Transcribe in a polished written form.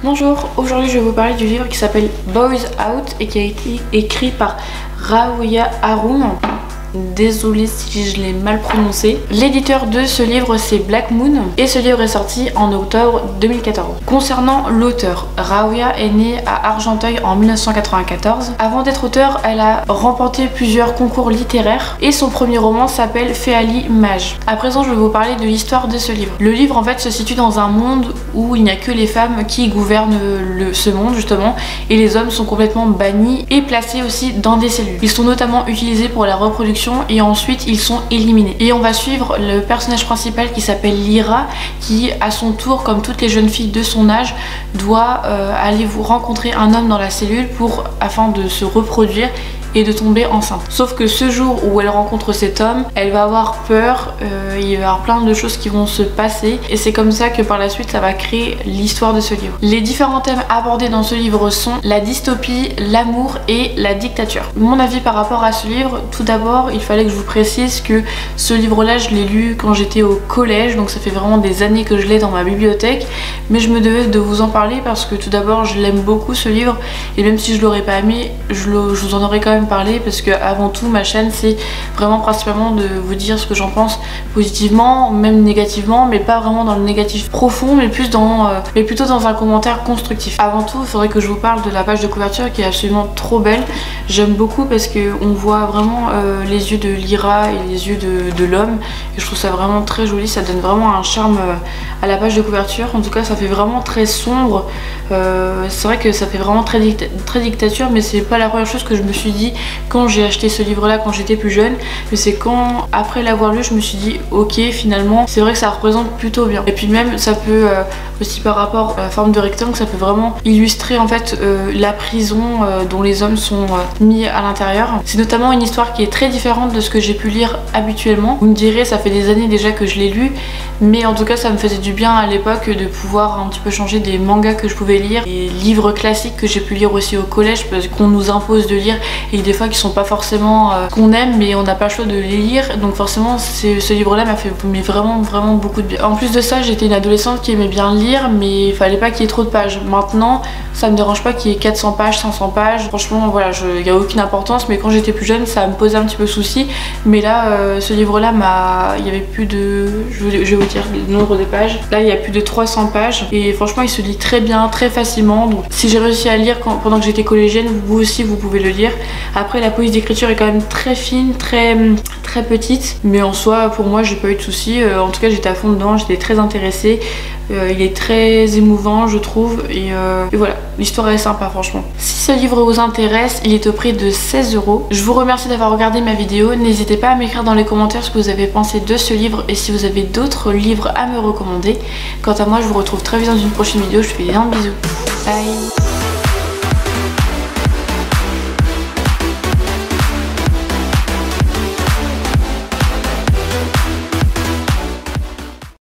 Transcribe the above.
Bonjour, aujourd'hui je vais vous parler du livre qui s'appelle Boys Out et qui a été écrit par Rawia Horoun. Désolée si je l'ai mal prononcé. L'éditeur de ce livre c'est Black Moon et ce livre est sorti en octobre 2014. Concernant l'auteur, Rawia est née à Argenteuil en 1994. Avant d'être auteur, elle a remporté plusieurs concours littéraires et son premier roman s'appelle Féali Mage. À présent je vais vous parler de l'histoire de ce livre. Le livre en fait se situe dans un monde où il n'y a que les femmes qui gouvernent ce monde justement et les hommes sont complètement bannis et placés aussi dans des cellules. Ils sont notamment utilisés pour la reproduction et ensuite ils sont éliminés. Et on va suivre le personnage principal qui s'appelle Lyra qui à son tour, comme toutes les jeunes filles de son âge, doit aller rencontrer un homme dans la cellule afin de se reproduire et de tomber enceinte. Sauf que ce jour où elle rencontre cet homme, elle va avoir peur, il va y avoir plein de choses qui vont se passer et c'est comme ça que par la suite ça va créer l'histoire de ce livre. Les différents thèmes abordés dans ce livre sont la dystopie, l'amour et la dictature. Mon avis par rapport à ce livre, tout d'abord il fallait que je vous précise que ce livre là je l'ai lu quand j'étais au collège, donc ça fait vraiment des années que je l'ai dans ma bibliothèque, mais je me devais de vous en parler parce que tout d'abord je l'aime beaucoup ce livre et même si je l'aurais pas aimé, je vous en aurais quand même parler parce que avant tout ma chaîne c'est vraiment principalement de vous dire ce que j'en pense positivement, même négativement, mais pas vraiment dans le négatif profond mais plutôt dans un commentaire constructif. Avant tout il faudrait que je vous parle de la page de couverture qui est absolument trop belle. J'aime beaucoup parce que on voit vraiment les yeux de Lyra et les yeux de l'homme et je trouve ça vraiment très joli, ça donne vraiment un charme à la page de couverture. En tout cas ça fait vraiment très sombre, c'est vrai que ça fait vraiment très dictature, mais c'est pas la première chose que je me suis dit quand j'ai acheté ce livre là quand j'étais plus jeune, mais c'est quand après l'avoir lu je me suis dit ok finalement c'est vrai que ça représente plutôt bien. Et puis même ça peut aussi par rapport à la forme de rectangle, ça peut vraiment illustrer en fait la prison dont les hommes sont mis à l'intérieur. C'est notamment une histoire qui est très différente de ce que j'ai pu lire habituellement. Vous me direz ça fait des années déjà que je l'ai lu, mais en tout cas ça me faisait du bien à l'époque de pouvoir un petit peu changer des mangas que je pouvais lire, des livres classiques que j'ai pu lire aussi au collège parce qu'on nous impose de lire et des fois qui sont pas forcément qu'on aime mais on n'a pas le choix de les lire, donc forcément ce livre là m'a fait vraiment beaucoup de bien. En plus de ça j'étais une adolescente qui aimait bien lire mais il fallait pas qu'il y ait trop de pages. Maintenant ça me dérange pas qu'il y ait 400 pages, 500 pages, franchement voilà, il n'y a aucune importance, mais quand j'étais plus jeune ça me posait un petit peu souci, mais là ce livre là il y avait plus de, je vais vous dire le nombre des pages, là il y a plus de 300 pages et franchement il se lit très bien, très facilement, donc si j'ai réussi à lire pendant que j'étais collégienne, vous aussi vous pouvez le lire. Après la police d'écriture est quand même très fine, très petite, mais en soi pour moi j'ai pas eu de soucis, en tout cas j'étais à fond dedans, j'étais très intéressée, il est très émouvant je trouve et voilà, l'histoire est sympa franchement. Si ce livre vous intéresse, il est au prix de 16 €. Je vous remercie d'avoir regardé ma vidéo, n'hésitez pas à m'écrire dans les commentaires ce que vous avez pensé de ce livre et si vous avez d'autres livres à me recommander. Quant à moi je vous retrouve très vite dans une prochaine vidéo, je vous fais d'énormes bisous, bye.